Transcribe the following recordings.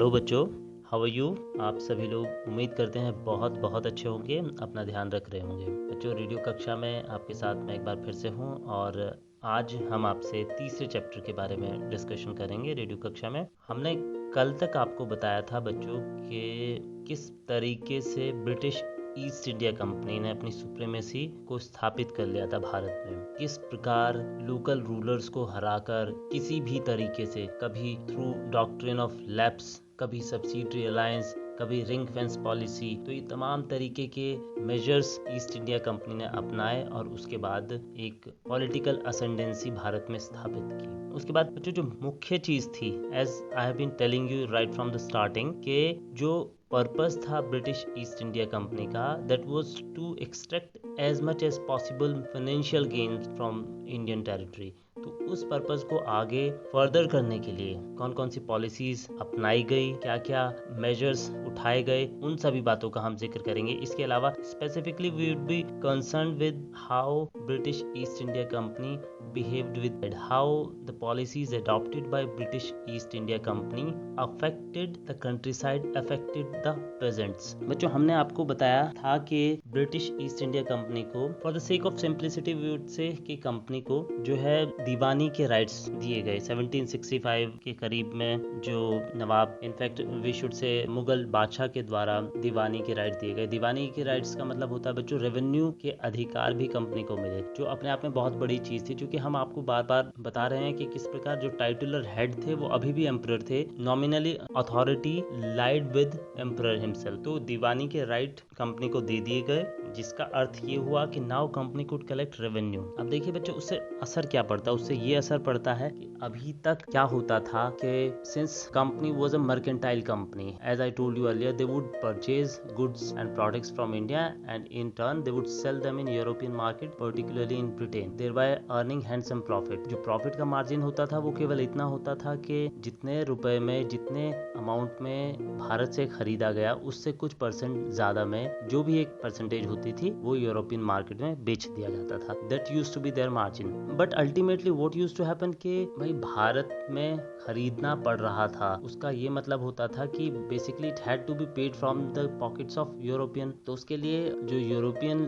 Hello बच्चों, how are you. आप सभी लोग उम्मीद करते हैं बहुत बहुत अच्छे होंगे, अपना ध्यान रख रहे होंगे। बच्चों, रेडियो कक्षा में आपके साथ मैं एक बार फिर से हूं और आज हम आपसे तीसरे चैप्टर के बारे में डिस्कशन करेंगे। रेडियो कक्षा में हमने कल तक आपको बताया था बच्चों कि किस तरीके से ब्रिटिश ईस्ट इंडिया कंपनी ने अपनी सुप्रीमेसी को स्थापित कर लिया था भारत में। किस प्रकार लोकल रूलर्स को हराकर किसी भी तरीके से, कभी थ्रू डॉक्ट्रिन ऑफ लैप्स, कभी सब्सिडरी अलायंस, कभी रिंग फेंस पॉलिसी, तो ये तमाम तरीके के मेजर्स ईस्ट इंडिया कंपनी ने अपनाए और उसके बाद एक पॉलिटिकल असेंडेंसी भारत में स्थापित की। उसके बाद बच्चों जो मुख्य चीज थी, as I have been telling you right from the starting, के जो पर्पस था ब्रिटिश ईस्ट इंडिया कंपनी का, that was to extract as much as possible financial gain from Indian territory. तो उस पर्पस को आगे फर्दर करने के लिए कौन कौन सी पॉलिसीज अपनाई गई, क्या क्या मेजर्स उठाए गए, उन सभी बातों का हम जिक्र करेंगे। इसके अलावा specifically we would be concerned with how British East India Company behaved with how the policies adopted by British East India Company affected the countryside, affected the peasants। बच्चों, हमने आपको बताया था कि ब्रिटिश ईस्ट इंडिया कंपनी को, for the sake of simplicity we would say, कि company को जो है दीवानी के राइट्स दिए गए 1765 के करीब में। जो नवाब, in fact we should say Mughal बादशाह के द्वारा दीवानी के राइट्स दिए गए। दीवानी के राइट्स का मतलब होता है बच्चों रेवेन्यू के अधिकार भी कंपनी को मिले, जो अपने आप में बहुत बड़ी चीज थी। क्योंकि हम आपको बार बार बता रहे हैं कि किस प्रकार जो टाइटुलर हेड थे वो अभी भी एम्परर थे, nominally authority lied with emperor himself. तो दीवानी के राइट कंपनी को दे दिए गए, जिसका अर्थ ये हुआ कि now company could collect revenue. अब देखिए बच्चों, उससे असर क्या पड़ता है? उससे ये असर पड़ता है कि अभी तक क्या होता था कि since company was a mercantile company, as I told you earlier, they would purchase goods and products from India and in turn they would sell them in European market, particularly in Britain, thereby earning handsome profit. जो profit का margin होता था वो केवल इतना होता था कि जितने रुपए में, जितने अमाउंट में भारत से खरीदा गया, उससे कुछ परसेंट ज्यादा में जो भी एक परसेंटेज होती थी वो यूरोपियन मार्केट में बेच दिया जाता था। That used to be their margin. But ultimately what used to happen कि भाई भारत में खरीदना पड़ रहा था, उसका ये मतलब होता था कि basically it had to be paid from the pockets of European. तो उसके लिए जो यूरोपियन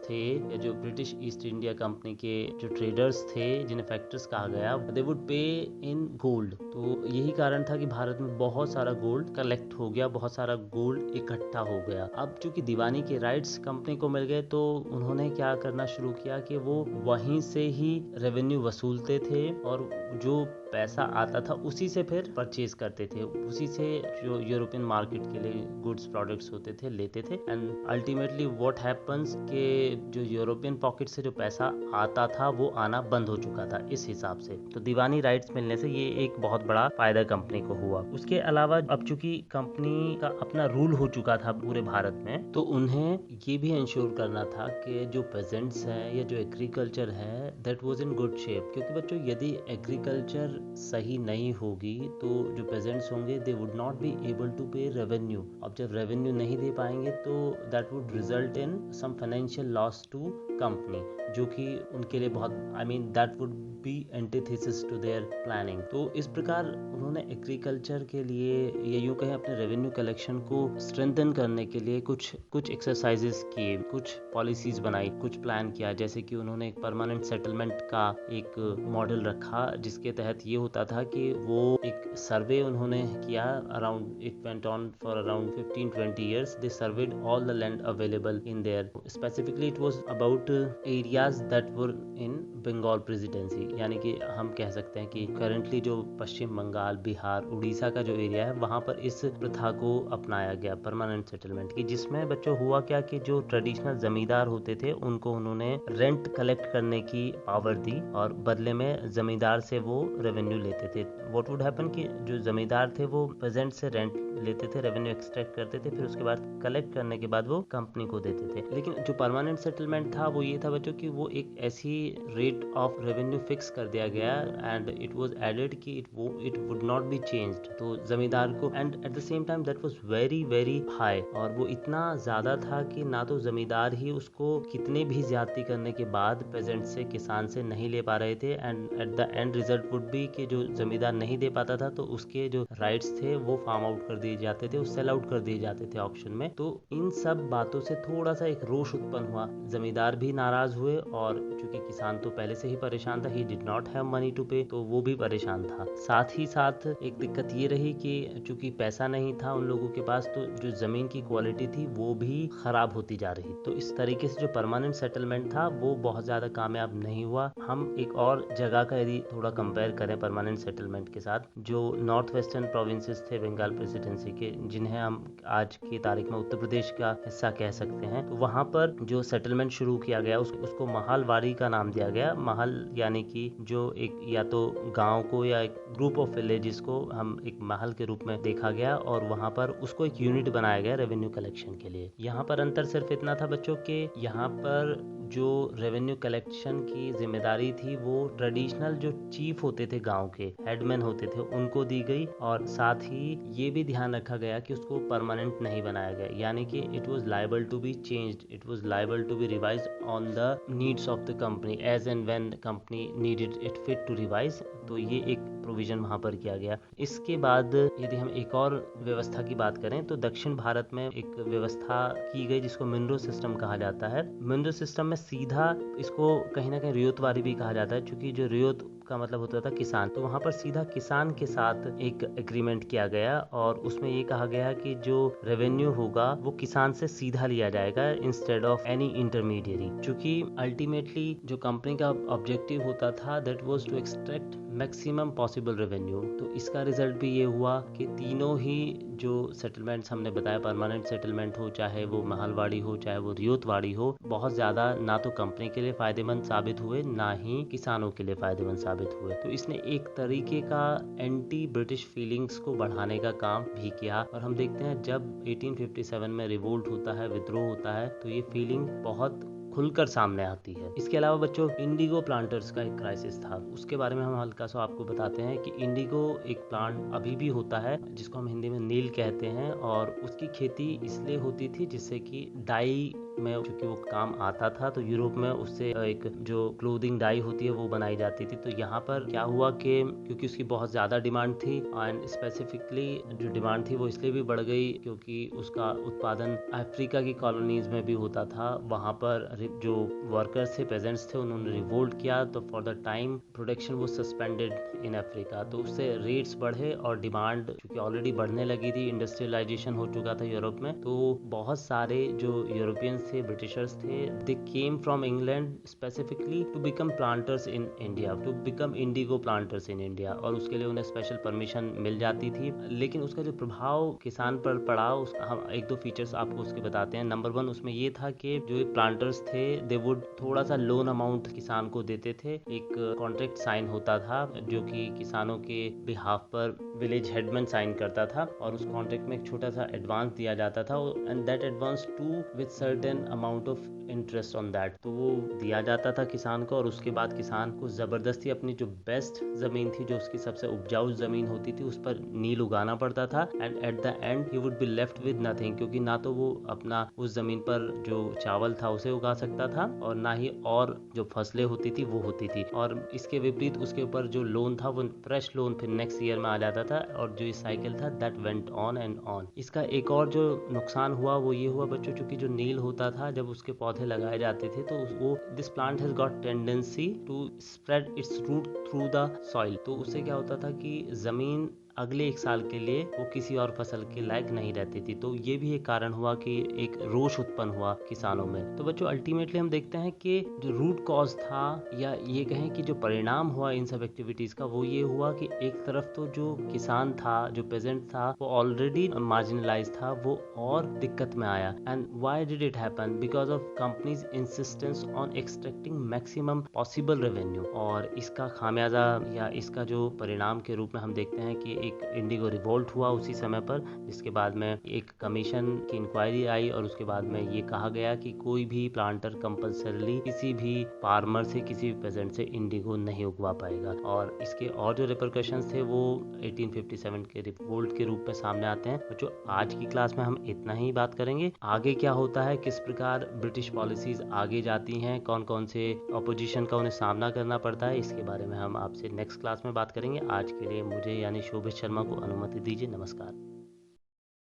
थे या जो ब्रिटिश ईस्ट इंडिया कंपनी के जो ट्रेडर्स थे, जिन्हें फैक्टर्स कहा गया, दे वुड पे इन गोल्ड। तो यही कारण था कि भारत में बहुत सारा गोल्ड कलेक्ट हो गया, बहुत सारा गोल्ड इकट्ठा हो गया। अब चूंकि दीवानी के राइट्स कंपनी को मिल गए, तो उन्होंने क्या करना शुरू किया कि वो वहीं से ही रेवेन्यू वसूलते थे और जो पैसा आता था उसी से फिर परचेज करते थे, उसी से जो यूरोपियन मार्केट के लिए गुड्स प्रोडक्ट्स होते थे लेते थे। एंड अल्टीमेटली व्हाट हैपेंस कि जो यूरोपियन पॉकेट से जो पैसा आता था वो आना बंद हो चुका था इस हिसाब से। तो दीवानी राइट्स मिलने से ये एक बहुत बड़ा फायदा कंपनी को हुआ। उसके अलावा अब चूंकि कंपनी का अपना रूल हो चुका था पूरे भारत में, तो उन्हें ये भी इंश्योर करना था कि जो पेजेंट्स हैं या जो एग्रीकल्चर है, that was in good shape. क्योंकि बच्चों यदि एग्रीकल्चर सही नहीं होगी तो जो पेजेंट्स होंगे they would not be able to pay revenue. अब जब रेवेन्यू नहीं दे पाएंगे तो that would result in some financial loss to company, जो कि उनके लिए बहुत, I mean that would be antithesis to their planning. तो इस प्रकार उन्होंने एग्रीकल्चर के लिए या यूं कहें अपने रेवेन्यू कलेक्शन को स्ट्रेंथन करने के लिए कुछ एक्सरसाइजेस किए, कुछ पॉलिसीज बनाई, कुछ प्लान किया। जैसे कि उन्होंने एक परमानेंट सेटलमेंट का एक मॉडल रखा, जिसके तहत ये होता था कि वो एक सर्वे उन्होंने किया। Around it went on for around 15-20 years। They surveyed all the land available in there, specifically it was about areas that were in Bengal presidency. यानी कि हम कह सकते हैं कि करंटली जो पश्चिम बंगाल, बिहार, उड़ीसा का जो एरिया है, वहां पर इस प्रथा को अपनाया गया परमानेंट सेटलमेंट की। जिसमें बच्चों हुआ क्या कि जो ट्रेडिशनल जमींदार होते थे उनको उन्होंने रेंट कलेक्ट करने की पावर दी और बदले में जमींदार से वो रेवेन्यू लेते थे। व्हाट वुड हैपन कि जो जमींदार थे वो पेजेंट से रेंट लेते थे, रेवेन्यू एक्सट्रैक्ट करते थे, फिर उसके बाद कलेक्ट करने के बाद वो कंपनी को देते थे। लेकिन जो परमानेंट सेटलमेंट था वो वो ये था बच्चों कि वो एक ऐसी रेट ऑफ रेवेन्यू फिक्स कर दिया गया एंड इट वाज एडेड कि it would not be changed. तो जमींदार को and at the same time that was very very high, और वो इतना ज़्यादा था कि ना तो जमींदार ही उसको कितने भी ज्यादती करने के बाद पेजेंट से, किसान से नहीं ले पा रहे थे, and at the end result would be कि जो जमींदार नहीं दे पाता था तो उसके जो राइट्स थे वो फार्म आउट कर दिए जाते थे, सेल आउट कर दिए जाते थे ऑक्शन में। तो इन सब बातों से थोड़ा सा एक रोष उत्पन्न हुआ, जमींदार भी नाराज हुए, और चूंकि किसान तो पहले से ही परेशान था, he did not have money to pay, तो वो भी परेशान था। साथ ही साथ एक दिक्कत ये रही कि चूंकि पैसा नहीं था उन लोगों के पास, तो जो जमीन की क्वालिटी थी वो भी खराब होती जा रही। तो इस तरीके से जो परमानेंट सेटलमेंट था वो बहुत ज्यादा कामयाब नहीं हुआ। हम एक और जगह का यदि थोड़ा कंपेयर करें परमानेंट सेटलमेंट के साथ, जो नॉर्थ वेस्टर्न प्रोविंसेस थे बंगाल प्रेसिडेंसी के, जिन्हें हम आज की तारीख में उत्तर प्रदेश का हिस्सा कह सकते हैं, तो वहाँ पर जो सेटलमेंट शुरू किया गया उसको महालवाड़ी का नाम दिया गया। महल यानी कि जो एक या तो गांव को या एक ग्रुप ऑफ विलेजेस को हम एक महल के रूप में देखा गया, और वहाँ पर उसको एक यूनिट बनाया गया रेवेन्यू कलेक्शन के लिए। यहाँ पर अंतर सिर्फ इतना था बच्चों के, यहाँ पर जो रेवेन्यू कलेक्शन की जिम्मेदारी थी वो ट्रेडिशनल जो चीफ होते थे, गांव के हेडमैन होते थे, उनको दी गई, और साथ ही ये भी ध्यान रखा गया कि उसको परमानेंट नहीं बनाया गया, यानी कि it was liable to be changed, it was liable to be revised on the needs of the company as and when company needed it fit to revise. तो ये एक प्रोविजन वहां पर किया गया। इसके बाद यदि हम एक और व्यवस्था की बात करें तो दक्षिण भारत में एक व्यवस्था की गई जिसको मिनरो सिस्टम कहा जाता है। मिनरो सिस्टम में सीधा इसको कहीं ना कहीं रियोतवारी भी कहा जाता है, क्योंकि जो रियोत का मतलब होता था किसान, तो वहाँ पर सीधा किसान के साथ एक एग्रीमेंट किया गया, और उसमें ये कहा गया कि जो रेवेन्यू होगा वो किसान से सीधा लिया जाएगा इंस्टेड ऑफ एनी इंटरमीडियरी। क्योंकि अल्टीमेटली जो कंपनी का ऑब्जेक्टिव होता था that was to extract maximum possible revenue. तो इसका रिजल्ट भी ये हुआ कि तीनों ही जो सेटलमेंट्स हमने बताया, परमानेंट सेटलमेंट हो, चाहे वो महलवाड़ी हो, चाहे वो रियोतवाड़ी हो, बहुत ज्यादा ना तो कंपनी के लिए फायदेमंद साबित हुए, ना ही किसानों के लिए फायदेमंद साबित हुए। तो इसने एक तरीके का एंटी ब्रिटिश फीलिंग्स को बढ़ाने का काम भी किया, और हम देखते हैं जब 1857 में रिवोल्ट होता है, विद्रोह होता है, तो ये फीलिंग बहुत खुलकर सामने आती है। इसके अलावा बच्चों इंडिगो प्लांटर्स का एक क्राइसिस था, उसके बारे में हम हल्का सा आपको बताते हैं कि इंडिगो एक प्लांट अभी भी होता है जिसको हम हिंदी में नील कहते हैं, और उसकी खेती इसलिए होती थी जिससे कि डाई में चूंकि वो काम आता था, तो यूरोप में उससे एक जो क्लोथिंग डाई होती है वो बनाई जाती थी। तो यहाँ पर क्या हुआ कि क्योंकि उसकी बहुत ज्यादा डिमांड थी, एंड स्पेसिफिकली जो डिमांड थी वो इसलिए भी बढ़ गई क्योंकि उसका उत्पादन अफ्रीका की कॉलोनीज में भी होता था। वहाँ पर जो वर्कर्स थे, पेजेंट्स थे, उन्होंने रिवोल्ट किया, तो फॉर द टाइम प्रोडक्शन वो सस्पेंडेड इन अफ्रीका। तो उससे रेट्स बढ़े और डिमांड चूंकि ऑलरेडी बढ़ने लगी थी, इंडस्ट्रियलाइजेशन हो चुका था यूरोप में, तो बहुत सारे जो यूरोपियंस थे, ब्रिटिशर्स थे, they came from England specifically to become planters in India, to become indigo planters in India, और उसके लिए उन्हें स्पेशल परमिशन मिल जाती थी। लेकिन उसका जो प्रभाव किसान पर पड़ा, हम एक दो फीचर्स आपको उसके बताते हैं। नंबर 1 उसमें ये था कि जो प्लांटर्स थे दे वुड थोड़ा सा लोन अमाउंट किसान को देते थे, एक कॉन्ट्रैक्ट साइन होता था जो कि किसानों के बिहाफ पर विलेज हेडमैन साइन करता था, और उस कॉन्ट्रैक्ट में एक छोटा सा एडवांस दिया जाता था, and that advance too with certain amount of interest on that. तो वो दिया जाता था किसान को, और उसके बाद किसान को जबरदस्ती अपनी जो बेस्ट जमीन थी, जो उसकी सबसे उपजाऊ जमीन होती थी, उस पर नील उगाना पड़ता था, and at the and he would be left with nothing, क्योंकि ना तो वो अपना उस जमीन पर जो चावल था उसे उगा सकता था, और ना ही और जो फसलें होती थी वो होती थी। और इसके विपरीत उसके ऊपर जो लोन था वो फ्रेश लोन फिर नेक्स्ट ईयर में आ जाता था, और जो ये साइकिल था that went on and on. इसका एक और जो नुकसान हुआ वो ये हुआ बच्चों, चूंकि जो नील होता था जब उसके पौधे लगाए जाते थे तो वो this plant has got tendency to spread its root through the soil. तो उससे क्या होता था कि जमीन अगले 1 साल के लिए वो किसी और फसल के लायक नहीं रहती थी। तो ये भी एक कारण हुआ कि एक रोष उत्पन्न हुआ किसानों में। तो बच्चों अल्टीमेटली हम देखते हैं कि जो रूट कॉज था, या ये कहें कि जो परिणाम हुआ इन सब एक्टिविटीज का, वो ये हुआ कि एक तरफ तो जो किसान था, जो पेजेंट था, वो ऑलरेडी मार्जिनलाइज था, वो और दिक्कत में आया। And why did it happen? Because of companies insistence on extracting maximum possible revenue. और इसका खामियाजा या इसका जो परिणाम के रूप में हम देखते हैं कि एक इंडिगो रिवोल्ट हुआ उसी समय पर, जिसके बाद में एक कमीशन की इंक्वायरी आई और उसके बाद में ये कहा गया कि कोई भी प्लांटर कंपल्सरीली किसी भी फार्मर से, किसी भी पेजेंट से इंडिगो नहीं उगवा पाएगा। और इसके और जो रिपरकशंस थे वो 1857 के रिवोल्ट के रूप में सामने आते हैं। बच्चों, आज की क्लास में हम इतना ही बात करेंगे। आगे क्या होता है, किस प्रकार ब्रिटिश पॉलिसीज आगे जाती हैं, कौन कौन से अपोजिशन का उन्हें सामना करना पड़ता है, इसके बारे में हम आपसे नेक्स्ट क्लास में बात करेंगे। आज के लिए मुझे यानी शोभित शर्मा को अनुमति दीजिए। नमस्कार।